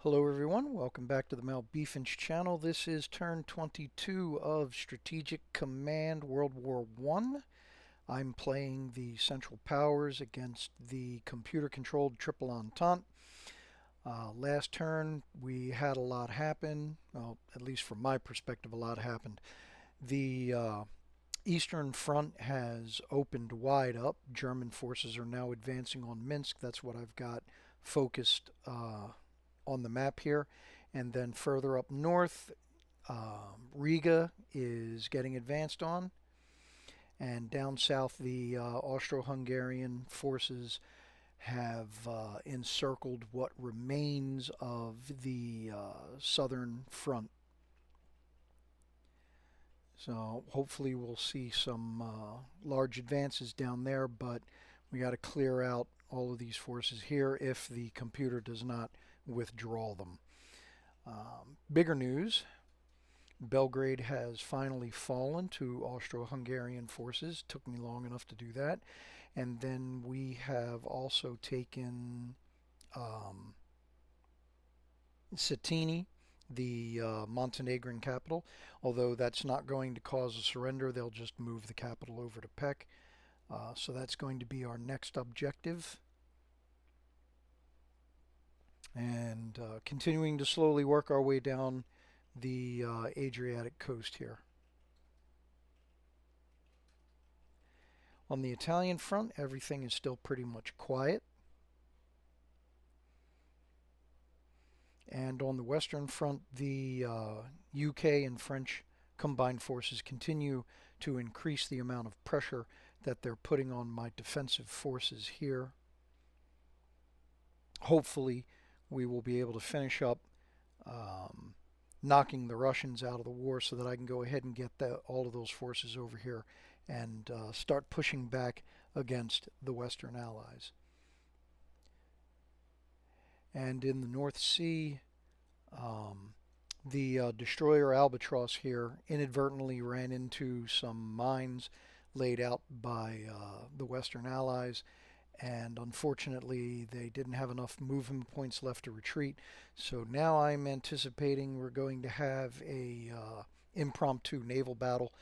Hello everyone, welcome back to the Malbeefance channel. This is turn 22 of Strategic Command World War I. I'm playing the Central Powers against the computer-controlled Triple Entente. Last turn we had a lot happen, well, at least from my perspective a lot happened. The Eastern Front has opened wide up. German forces are now advancing on Minsk. That's what I've got focused on the map here. And then further up north, Riga is getting advanced on. And down south, the Austro-Hungarian forces have encircled what remains of the southern front. So hopefully we'll see some large advances down there, but we got to clear out all of these forces here if the computer does not withdraw them. Bigger news, Belgrade has finally fallen to Austro-Hungarian forces. Took me long enough to do that. And then we have also taken Cetinje, the Montenegrin capital. Although that's not going to cause a surrender, they'll just move the capital over to Pec. So that's going to be our next objective. And continuing to slowly work our way down the Adriatic coast here. On the Italian front, everything is still pretty much quiet. And on the Western Front, the UK and French combined forces continue to increase the amount of pressure that they're putting on my defensive forces here. Hopefully, we will be able to finish up knocking the Russians out of the war so that I can go ahead and get all of those forces over here and start pushing back against the Western Allies. And in the North Sea, the destroyer Albatross here inadvertently ran into some mines laid out by the Western Allies, and unfortunately they didn't have enough movement points left to retreat. So now I'm anticipating we're going to have a impromptu naval battle.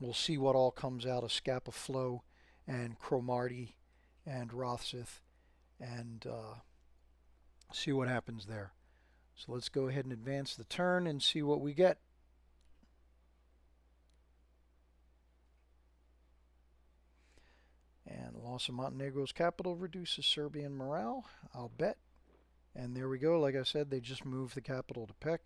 We'll see what all comes out of Scapa Flow and Cromarty and Rothseth, and see what happens there. So let's go ahead and advance the turn and see what we get. And loss of Montenegro's capital reduces Serbian morale, I'll bet. And there we go. Like I said, they just moved the capital to Pec.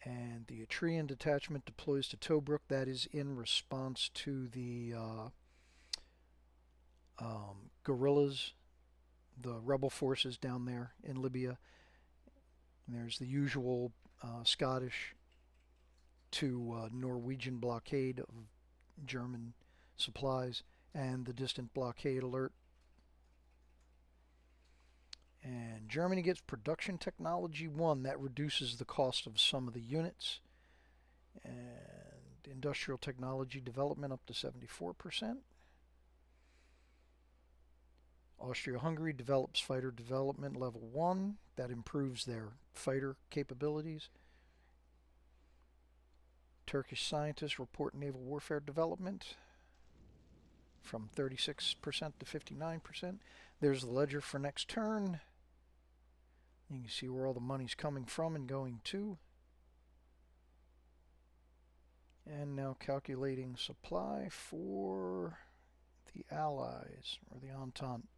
And the Austrian detachment deploys to Tobruk. That is in response to the guerrillas, the rebel forces down there in Libya. And there's the usual Scottish to Norwegian blockade of German supplies and the distant blockade alert. And Germany gets production technology 1. That reduces the cost of some of the units. And industrial technology development up to 74%. Austria-Hungary develops fighter development level 1. That improves their fighter capabilities. Turkish scientists report naval warfare development from 36% to 59%. There's the ledger for next turn. You can see where all the money's coming from and going to. And now calculating supply for the Allies, or the Entente.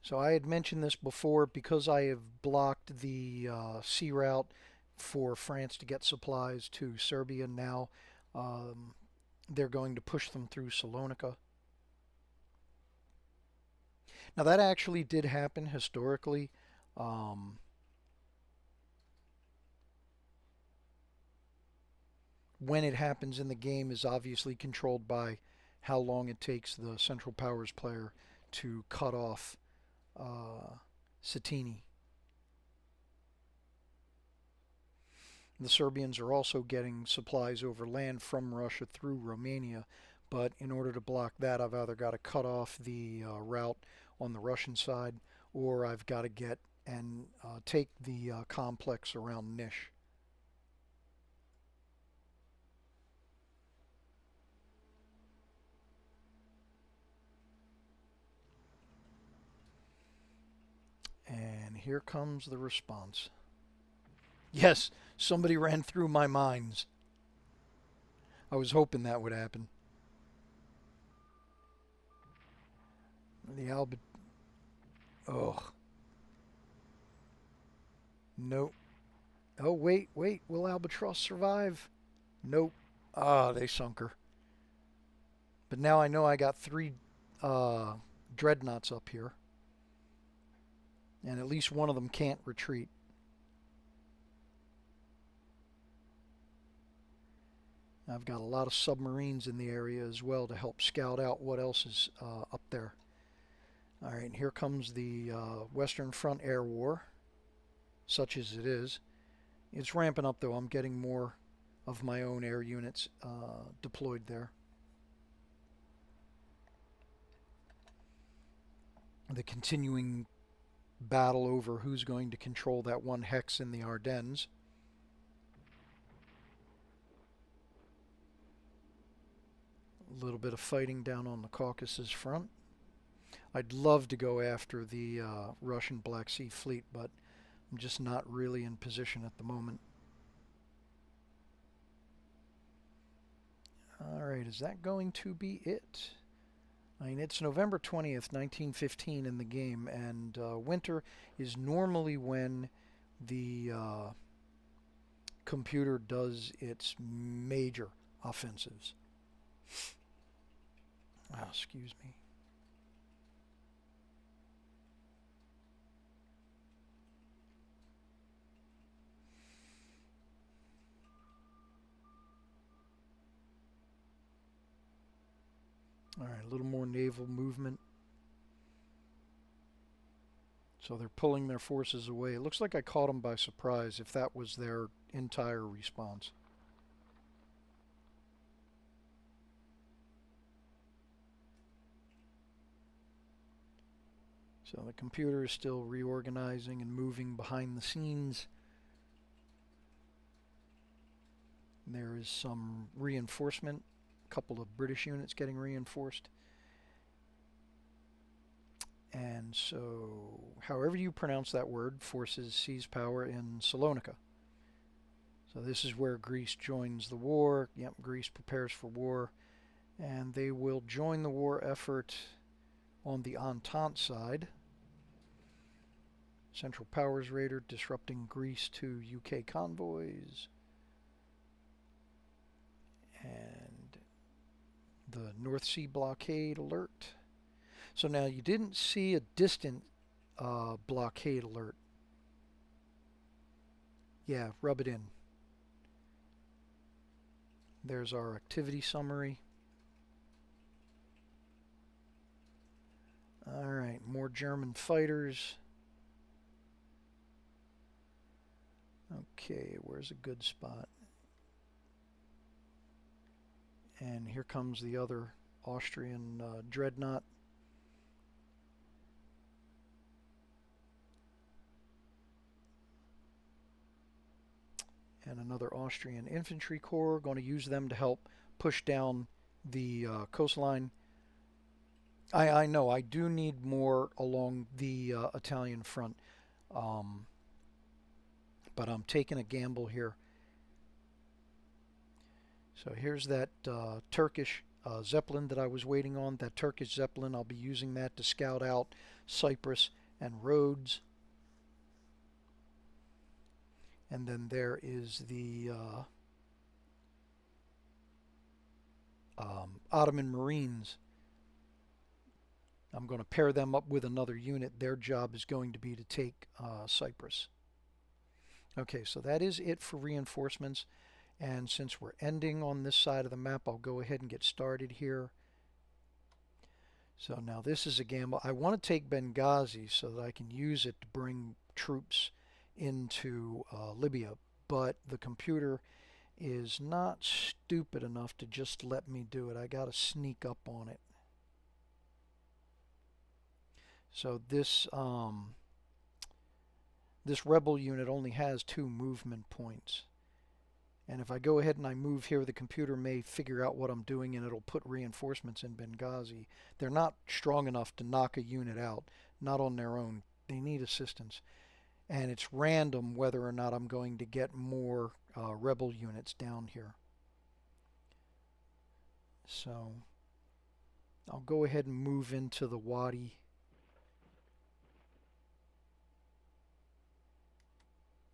So I had mentioned this before, because I have blocked the sea route for France to get supplies to Serbia now. They're going to push them through Salonika. Now that actually did happen historically. When it happens in the game is obviously controlled by how long it takes the Central Powers player to cut off Cetinje. The Serbians are also getting supplies over land from Russia through Romania, But in order to block that, I've either got to cut off the route on the Russian side, or I've got to get and take the complex around Nish. And here comes the response. Yes, somebody ran through my mines. I was hoping that would happen. The Albert. Oh, nope. Oh, wait, wait. Will Albatross survive? Nope. Ah, they sunk her. But now I know I got three uh, dreadnoughts up here. And at least one of them can't retreat. I've got a lot of submarines in the area as well to help scout out what else is up there. All right, and here comes the Western Front Air War, such as it is. It's ramping up, though. I'm getting more of my own air units deployed there. The continuing battle over who's going to control that one hex in the Ardennes. A little bit of fighting down on the Caucasus front. I'd love to go after the Russian Black Sea Fleet, but I'm just not really in position at the moment. Alright, is that going to be it? I mean, it's November 20th, 1915 in the game, and winter is normally when the computer does its major offensives. Oh, excuse me. All right, a little more naval movement. So they're pulling their forces away. It looks like I caught them by surprise if that was their entire response. So the computer is still reorganizing and moving behind the scenes. There is some reinforcement, a couple of British units getting reinforced. And so, however you pronounce that word, forces seize power in Salonika. So this is where Greece joins the war. Yep, Greece prepares for war. And they will join the war effort on the Entente side. Central Powers Raider disrupting Greece to UK convoys. And the North Sea blockade alert. So now you didn't see a distant blockade alert. Yeah, rub it in. There's our activity summary. Alright, more German fighters. Okay, where's a good spot? And here comes the other Austrian dreadnought. And another Austrian infantry corps. Going to use them to help push down the coastline. I know I do need more along the Italian front, but I'm taking a gamble here. So here's that Turkish Zeppelin that I was waiting on. That Turkish Zeppelin, I'll be using that to scout out Cyprus and Rhodes. And then there is the Ottoman Marines. I'm going to pair them up with another unit. Their job is going to be to take Cyprus. Okay, so that is it for reinforcements. And since we're ending on this side of the map, I'll go ahead and get started here. So now this is a gamble. I want to take Benghazi so that I can use it to bring troops into Libya, but the computer is not stupid enough to just let me do it. I gotta sneak up on it. So this rebel unit only has 2 movement points. And if I go ahead and I move here, the computer may figure out what I'm doing and it'll put reinforcements in Benghazi. They're not strong enough to knock a unit out, not on their own. They need assistance. And it's random whether or not I'm going to get more rebel units down here. So I'll go ahead and move into the Wadi.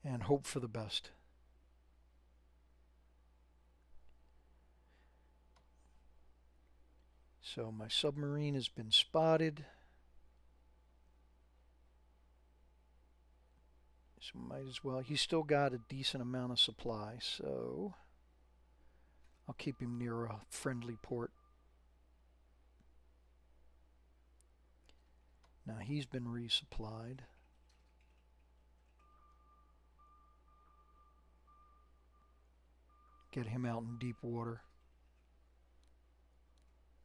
And hope for the best. So my submarine has been spotted. So might as well. He's still got a decent amount of supply, so I'll keep him near a friendly port. Now he's been resupplied. Get him out in deep water.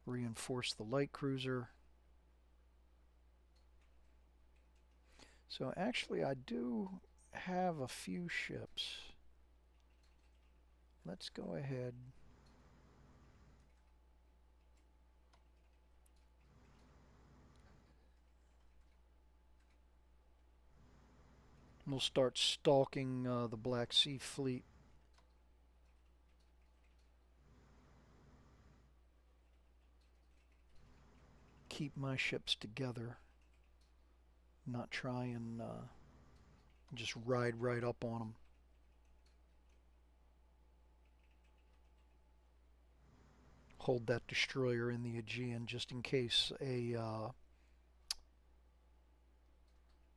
Reinforce the light cruiser. So actually I do have a few ships. Let's go ahead. We'll start stalking the Black Sea Fleet. Keep my ships together. Not try and just ride right up on them. Hold that destroyer in the Aegean just in case a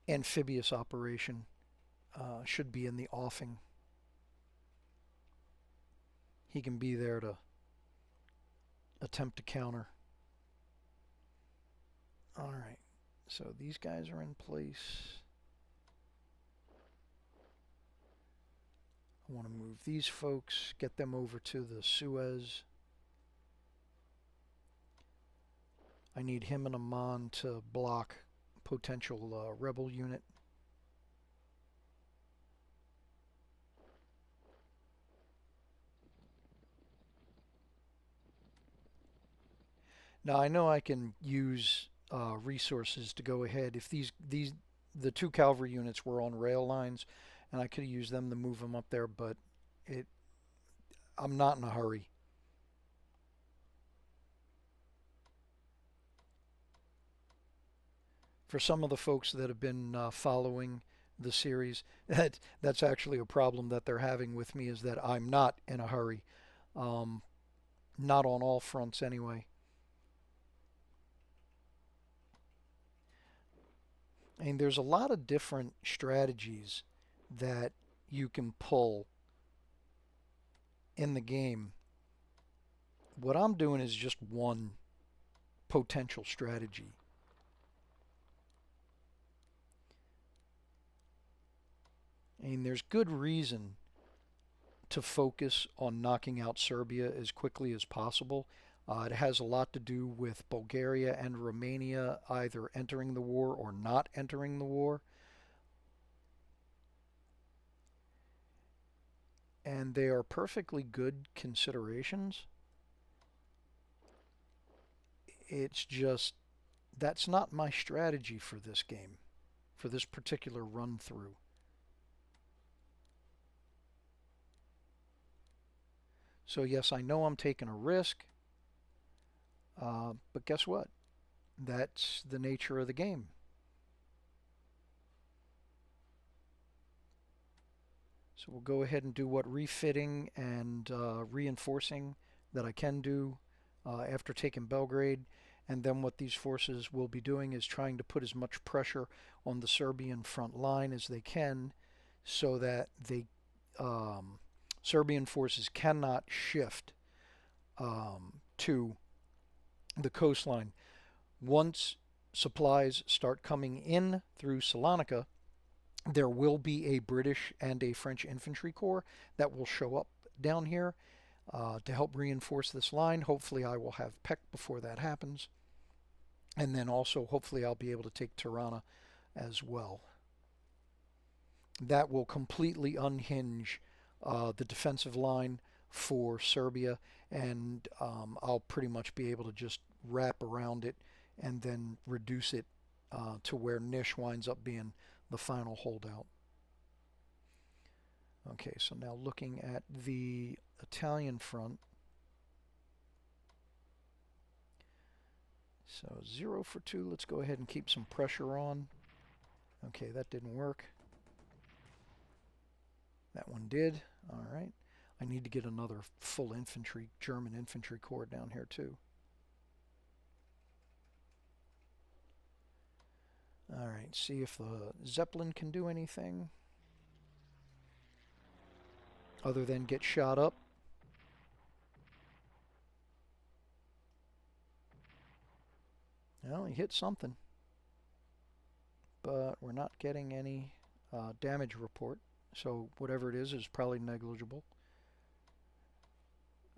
amphibious operation should be in the offing. He can be there to attempt to counter. Alright, so these guys are in place. I want to move these folks, get them over to the Suez. I need him and Amman to block potential rebel unit. Now I know I can use resources to go ahead. If the 2 cavalry units were on rail lines, and I could use them to move them up there, but I'm not in a hurry. For some of the folks that have been following the series, that's actually a problem that they're having with me, is that I'm not in a hurry. Not on all fronts anyway. And there's a lot of different strategies that you can pull in the game. What I'm doing is just one potential strategy. And there's good reason to focus on knocking out Serbia as quickly as possible. It has a lot to do with Bulgaria and Romania either entering the war or not entering the war. And they are perfectly good considerations. It's just that's not my strategy for this game, for this particular run through. So yes, I know I'm taking a risk, but guess what? That's the nature of the game. So we'll go ahead and do what refitting and reinforcing that I can do after taking Belgrade. And then what these forces will be doing is trying to put as much pressure on the Serbian front line as they can so that Serbian forces cannot shift to the coastline. Once supplies start coming in through Salonika, there will be a British and a French infantry corps that will show up down here to help reinforce this line. Hopefully I will have Peck before that happens. And then also hopefully I'll be able to take Tirana as well. That will completely unhinge the defensive line for Serbia, and I'll pretty much be able to just wrap around it and then reduce it to where Niš winds up being the final holdout. Okay, so now looking at the Italian front. So 0 for 2. Let's go ahead and keep some pressure on. Okay, that didn't work. That one did. All right. I need to get another full infantry, German infantry corps down here too. All right, see if the Zeppelin can do anything other than get shot up. Well, he hit something, but we're not getting any damage report. So whatever it is probably negligible.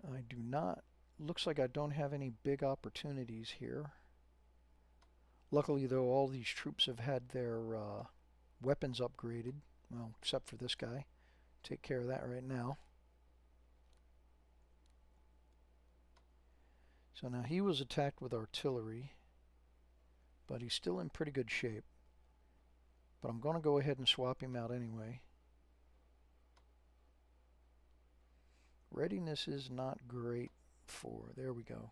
I do not, looks like I don't have any big opportunities here. Luckily though, all these troops have had their weapons upgraded. Well, except for this guy. Take care of that right now. So now he was attacked with artillery, but he's still in pretty good shape. But I'm going to go ahead and swap him out anyway. Readiness is not great for, there we go.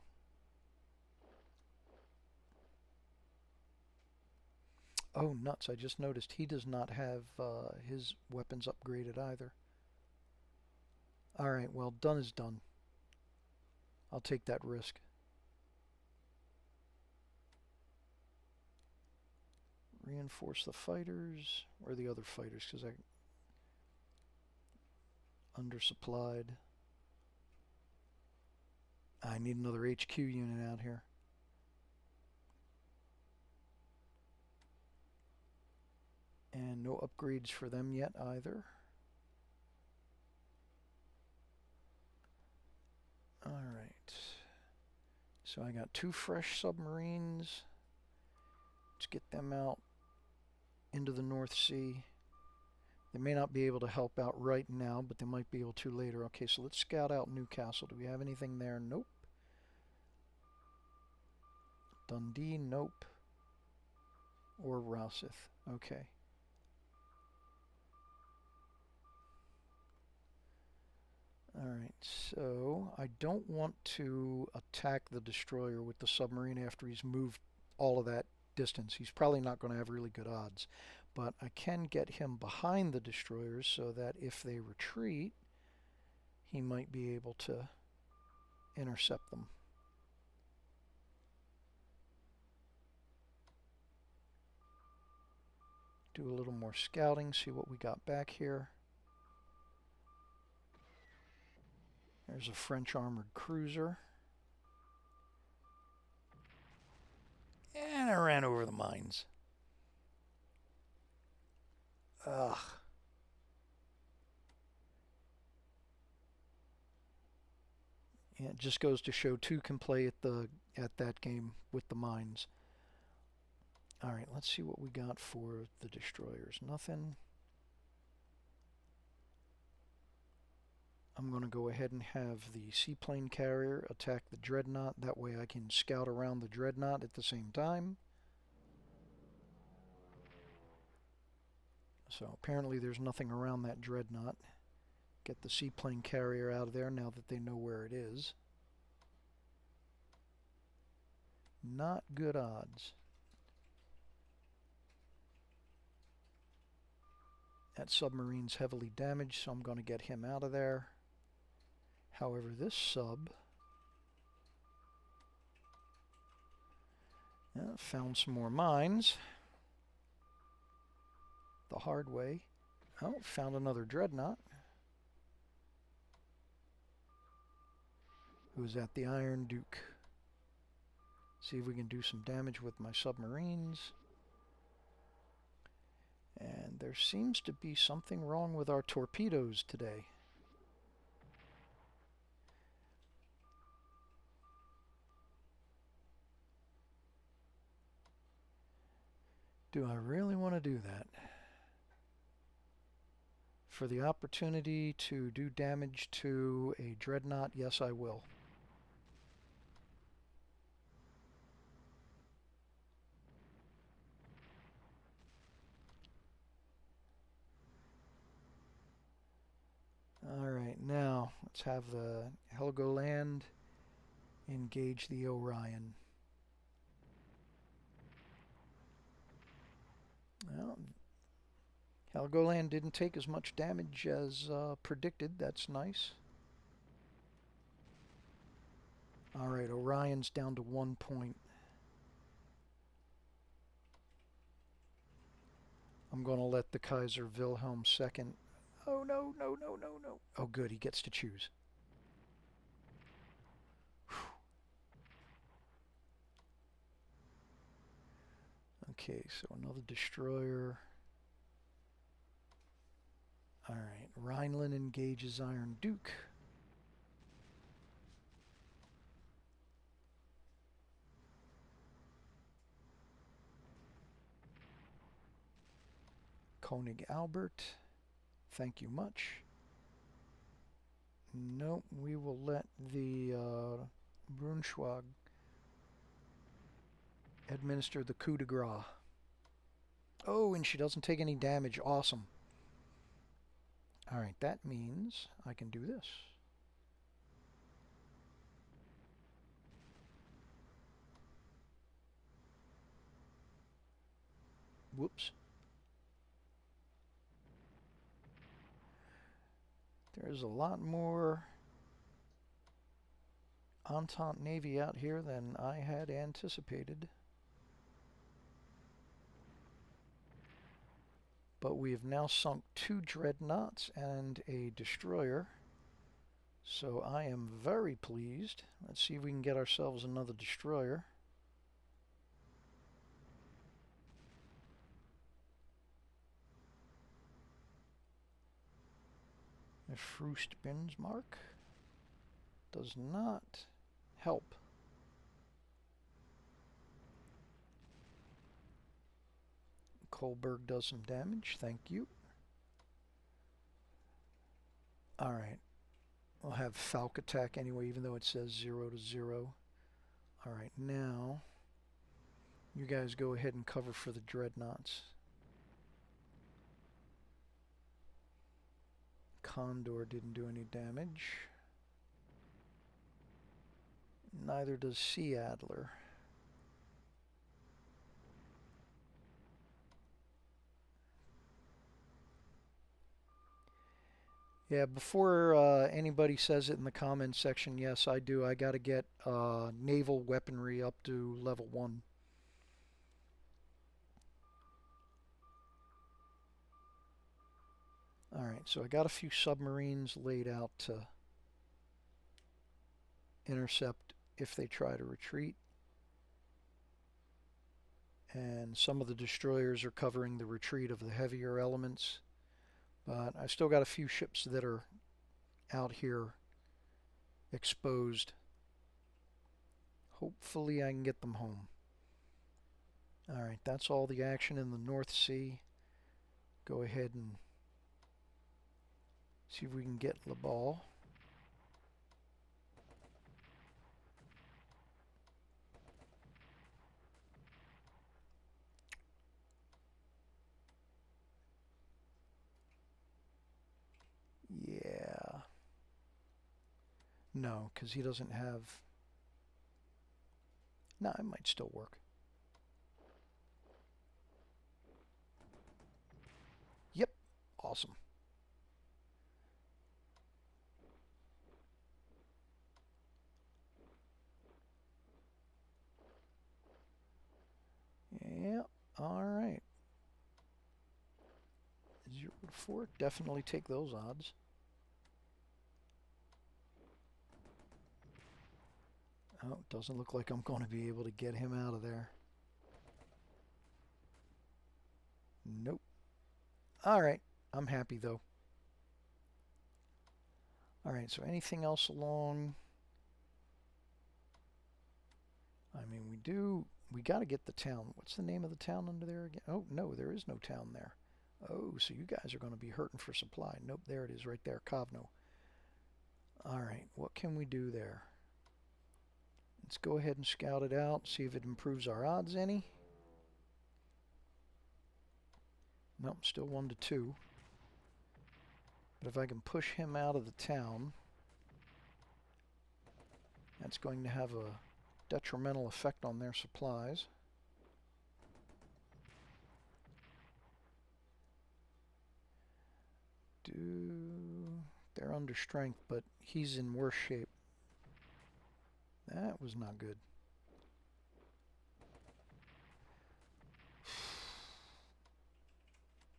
Oh, nuts, I just noticed he does not have his weapons upgraded either. Alright, well, done is done. I'll take that risk. Reinforce the fighters. Where are the other fighters? Because I undersupplied. I need another HQ unit out here. And no upgrades for them yet either. Alright. So I got 2 fresh submarines. Let's get them out into the North Sea. They may not be able to help out right now, but they might be able to later. Okay, so let's scout out Newcastle. Do we have anything there? Nope. Dundee, nope. Or Rosyth. Okay. Alright, so I don't want to attack the destroyer with the submarine after he's moved all of that distance. He's probably not going to have really good odds. But I can get him behind the destroyers so that if they retreat, he might be able to intercept them. Do a little more scouting, see what we got back here. There's a French armored cruiser. And I ran over the mines. Ugh. Yeah, it just goes to show 2 can play at that game with the mines. Alright, let's see what we got for the destroyers. Nothing. I'm going to go ahead and have the seaplane carrier attack the dreadnought. That way I can scout around the dreadnought at the same time. So apparently there's nothing around that dreadnought. Get the seaplane carrier out of there now that they know where it is. Not good odds. That submarine's heavily damaged, so I'm going to get him out of there. However, this sub found some more mines the hard way. Oh, found another dreadnought. Who's at the Iron Duke. See if we can do some damage with my submarines. And there seems to be something wrong with our torpedoes today. Do I really want to do that? For the opportunity to do damage to a dreadnought, yes I will. Alright, now let's have the Helgoland engage the Orion. Well, Helgoland didn't take as much damage as predicted. That's nice. Alright, Orion's down to 1 point. I'm going to let the Kaiser Wilhelm II... Oh, no, no, no, no, no. Oh, good, he gets to choose. Okay, so another destroyer. Alright, Rhineland engages Iron Duke. Koenig Albert, thank you much. Nope, we will let the Braunschweig administer the coup de grace. Oh, and she doesn't take any damage. Awesome. Alright, that means I can do this. Whoops. There's a lot more Entente Navy out here than I had anticipated. But we have now sunk 2 dreadnoughts and a destroyer. So I am very pleased. Let's see if we can get ourselves another destroyer. A Frust Binsmarck does not help. Kolberg does some damage, thank you. Alright, we'll have Falk attack anyway, even though it says 0 to 0. Alright, now you guys go ahead and cover for the dreadnoughts. Condor didn't do any damage. Neither does Sea Adler. Yeah, before anybody says it in the comments section, yes, I do. I got to get naval weaponry up to level 1. Alright, so I got a few submarines laid out to intercept if they try to retreat. And some of the destroyers are covering the retreat of the heavier elements. But I still got a few ships that are out here exposed. Hopefully I can get them home. Alright, that's all the action in the North Sea. Go ahead and see if we can get Le Ball. Yeah. No, because he doesn't have... No, it might still work. Yep. Awesome. Yep. Alright. 0 to 4. Definitely take those odds. Oh, doesn't look like I'm going to be able to get him out of there. Nope. Alright, I'm happy though. Alright, so anything else along... I mean, we got to get the town. What's the name of the town under there again? Oh, no, there is no town there. Oh, so you guys are going to be hurting for supply. Nope, there it is right there, Kovno. All right, what can we do there? Let's go ahead and scout it out, see if it improves our odds any. Nope, still 1 to 2. But if I can push him out of the town, that's going to have a detrimental effect on their supplies. They're under strength, but he's in worse shape. That was not good.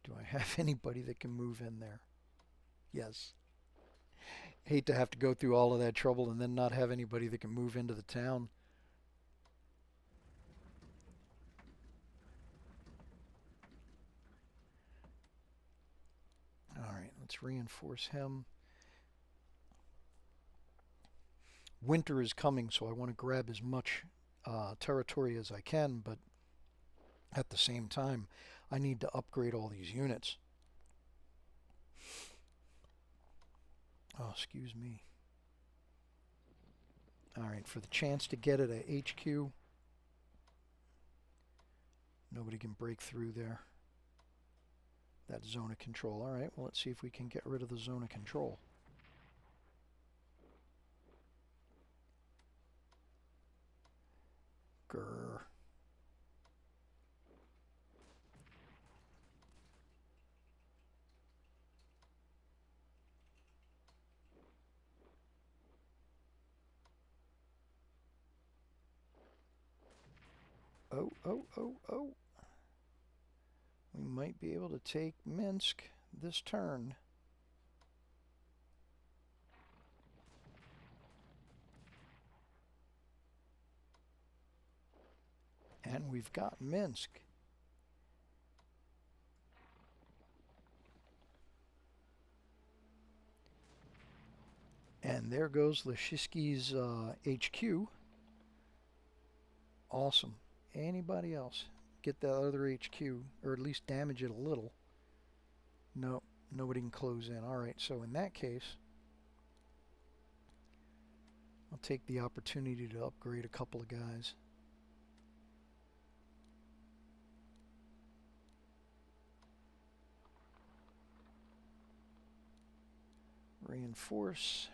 Do I have anybody that can move in there? Yes. Hate to have to go through all of that trouble and then not have anybody that can move into the town. Alright, let's reinforce him. Winter is coming, so I want to grab as much territory as I can, but at the same time, I need to upgrade all these units. Oh, excuse me. Alright, for the chance to get at a HQ, nobody can break through there. That zone of control. Alright, well, let's see if we can get rid of the zone of control. Grrr. Oh, oh, oh, oh. We might be able to take Minsk this turn. And we've got Minsk. And there goes Lashisky's HQ. Awesome. Anybody else? Get that other HQ, or at least damage it a little. No, nobody can close in. Alright, so in that case, I'll take the opportunity to upgrade a couple of guys. Reinforce.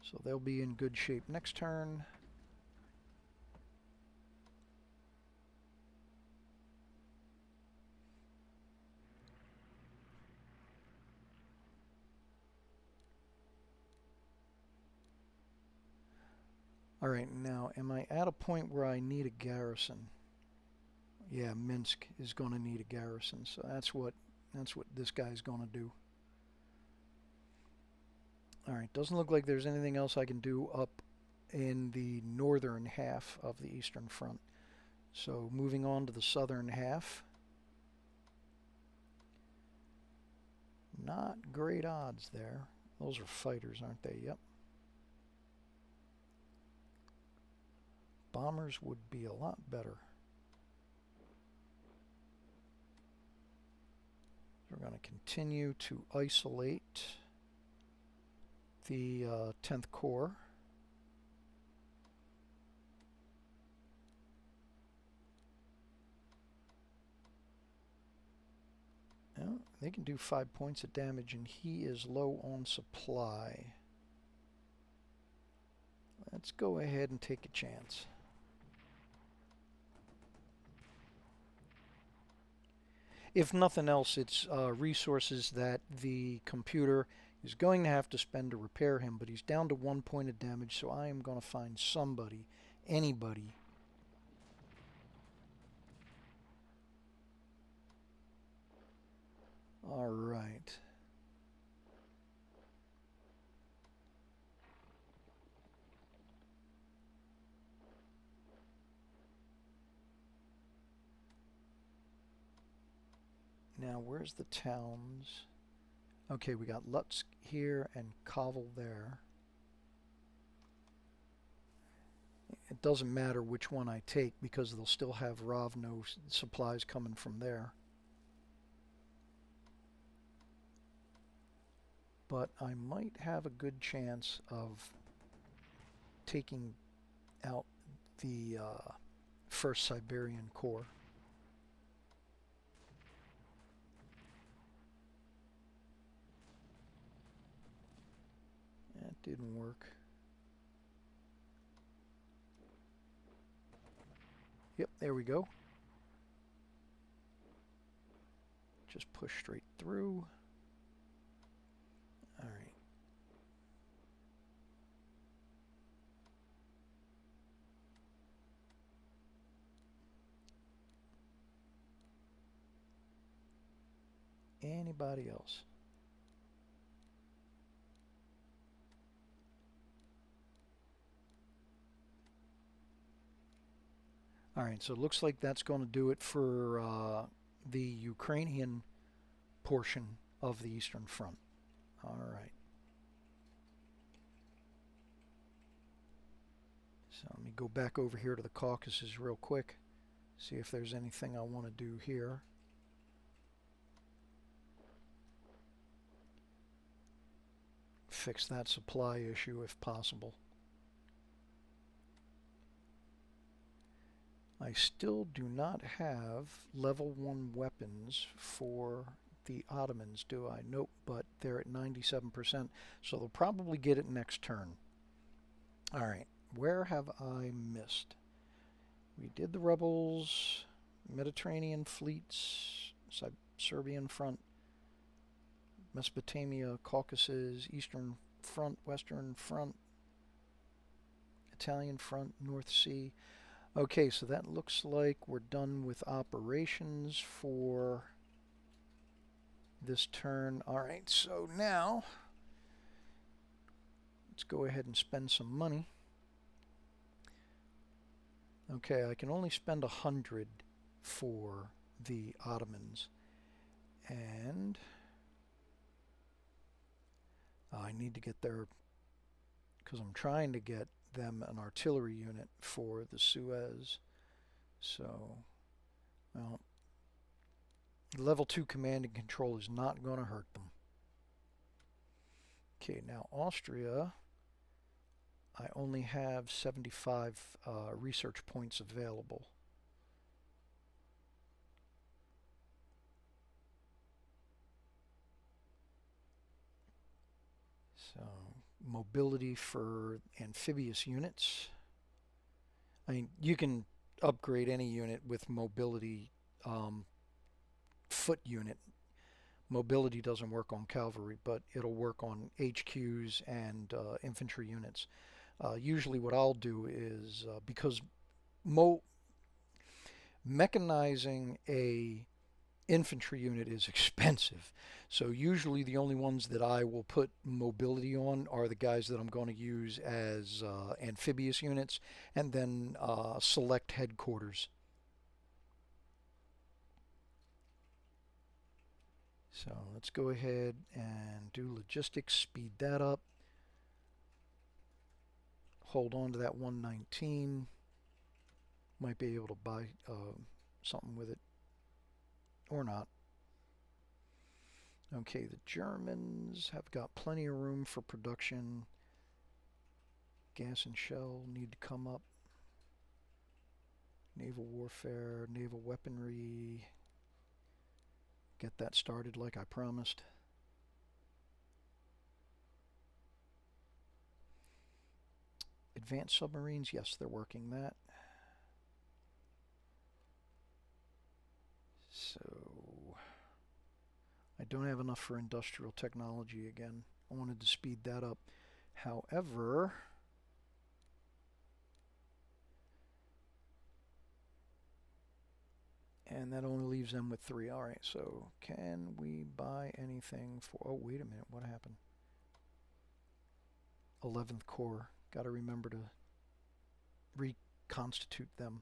So they'll be in good shape next turn. Alright, now am I at a point where I need a garrison? Yeah, Minsk is going to need a garrison, so that's what this guy's going to do. Alright, doesn't look like there's anything else I can do up in the northern half of the Eastern Front. So moving on to the southern half. Not great odds there. Those are fighters, aren't they? Yep. Bombers would be a lot better. We're going to continue to isolate the 10th Corps. Well, they can do 5 points of damage, and he is low on supply. Let's go ahead and take a chance. If nothing else, it's resources that the computer is going to have to spend to repair him, but he's down to 1 point of damage, so I am going to find somebody, anybody. All right. Now, where's the towns? Okay, we got Lutsk here and Kovel there. it doesn't matter which one I take because they'll still have Ravno supplies coming from there. But I might have a good chance of taking out the first Siberian Corps. That didn't work. Yep, there we go. Just push straight through. All right. Anybody else? All right, so it looks like that's going to do it for the Ukrainian portion of the Eastern Front. All right. So let me go back over here to the Caucasus real quick, see if there's anything I want to do here. Fix that supply issue if possible. I still do not have level 1 weapons for the Ottomans, do I? Nope, but they're at 97%, so they'll probably get it next turn. All right, where have I missed? We did the rebels, Mediterranean fleets, Serbian front, Mesopotamia, Caucasus, Eastern front, Western front, Italian front, North Sea. Okay, so that looks like we're done with operations for this turn. All right, so now let's go ahead and spend some money. Okay, I can only spend 100 for the Ottomans, and I need to get there because I'm trying to get them an artillery unit for the Suez. So, well, level 2 command and control is not going to hurt them. Okay, now Austria, I only have 75 research points available. So, mobility for amphibious units. I mean, you can upgrade any unit with mobility foot unit. Mobility doesn't work on cavalry, but it'll work on HQs and infantry units. Usually what I'll do is, because mechanizing a infantry unit is expensive, so usually the only ones that I will put mobility on are the guys that I'm going to use as amphibious units, and then select headquarters. So let's go ahead and do logistics, speed that up. Hold on to that 119. Might be able to buy something with it, or not. Okay, the Germans have got plenty of room for production. Gas and shell need to come up. Naval warfare, naval weaponry. Get that started like I promised. Advanced submarines, yes, they're working that. So I don't have enough for industrial technology again. I wanted to speed that up. However, and that only leaves them with 3. All right, so can we buy anything for... Oh, wait a minute. What happened? 11th Corps. Got to remember to reconstitute them.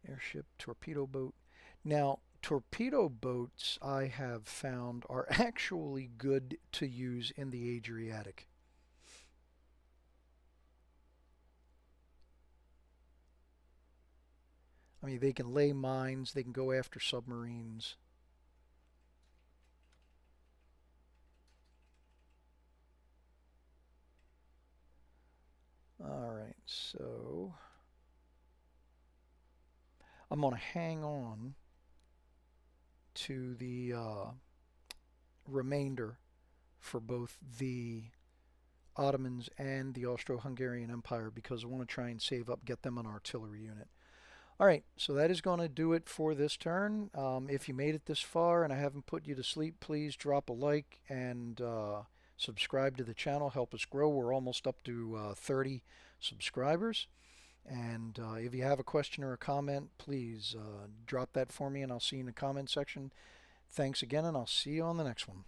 Airship, torpedo boat. Now, torpedo boats, I have found, are actually good to use in the Adriatic. I mean, they can lay mines, they can go after submarines. All right, so I'm going to hang on to the remainder for both the Ottomans and the Austro-Hungarian Empire because I want to try and save up, get them an artillery unit. All right, so that is going to do it for this turn. If you made it this far and I haven't put you to sleep, please drop a like and subscribe to the channel. Help us grow. We're almost up to 30 subscribers. And if you have a question or a comment, please drop that for me and I'll see you in the comment section. Thanks again, and I'll see you on the next one.